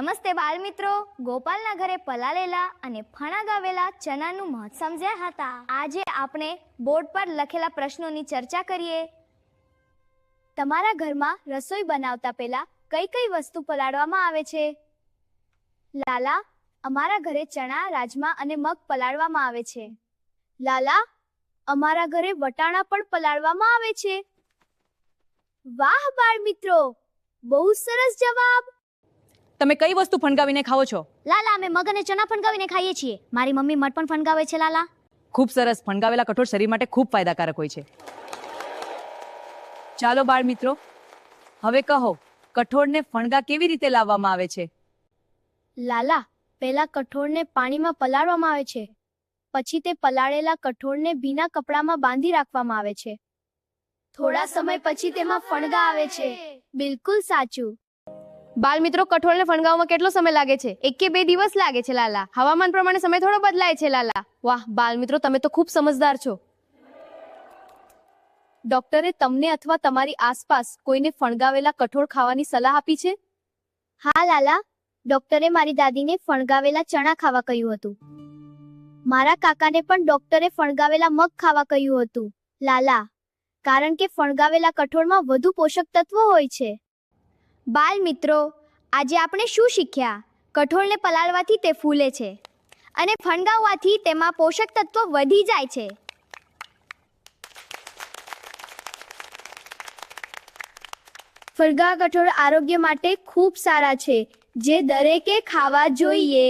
નમસ્તે બાળ મિત્રો, ગોપાલના ઘરે પલાળેલા અને ફણગાવેલા ચણાનું મહત્વ સમજ્યા હતા. આજે આપણે બોર્ડ પર લખેલા પ્રશ્નોની ચર્ચા કરીએ. તમારા ઘરમાં રસોઈ બનાવતા પહેલા કઈ કઈ વસ્તુ પલાળવામાં આવે છે? લાલા, અમારા ઘરે ચણા, રાજમા અને મગ પલાળવામાં આવે છે. લાલા, અમારા ઘરે વટાણા પણ પલાળવામાં આવે છે. વાહ બાળ મિત્રો, બહુ સરસ જવાબ. તમે કઈ વસ્તુ ફણગાવીને ખાઓ છો? લાલા, અમે મગ અને ચણા ફણગાવીને ખાઈએ છીએ. મારી મમ્મી મઠ પણ ફણગાવે છે. લાલા, ખૂબ સરસ. ફણગાવેલા કઠોળ શરીર માટે ખૂબ ફાયદાકારક હોય છે. ચાલો બાળ મિત્રો, હવે કહો, કઠોળને ફણગા કેવી રીતે લાવવામાં આવે છે? લાલા, પહેલા કઠોળને પાણીમાં પલાળવામાં આવે છે. પછી તે પલાળેલા કઠોળને ભીના કપડામાં બાંધી રાખવામાં આવે છે. થોડા સમય પછી તેમાં ફણગા આવે છે. બિલકુલ સાચું. બાળ મિત્રો, કઠોળને ફણગાવવામાં કેટલો સમય લાગે છે? 1 કે 2 દિવસ લાગે છે. લાલા, હવામાન પ્રમાણે સમય થોડો બદલાય છે. લાલા, વાહ બાળ મિત્રો, તમે તો ખૂબ સમજદાર છો. ડોક્ટરે તમને અથવા તમારી આસપાસ કોઈને ફણગાવેલા કઠોળ ખાવાની સલાહ આપી છે? હા લાલા, ડોક્ટરે મારી દાદીને ફણગાવેલા ચણા ખાવા કહ્યું હતું. મારા કાકાને પણ ડોક્ટરે ફણગાવેલા મગ ખાવા કહ્યું હતું. લાલા, કારણ કે ફણગાવેલા કઠોળમાં વધુ પોષક તત્વો હોય છે. બાળ મિત્રો, આજે આપણે શું શીખ્યા? કઠોળને પલાળવાથી તે ફૂલે છે અને ફણગાવવાથી તેમાં પોષક તત્વો વધી જાય છે. ફણગા કઠોળ આરોગ્ય માટે ખૂબ સારા છે, જે દરેકે ખાવા જોઈએ.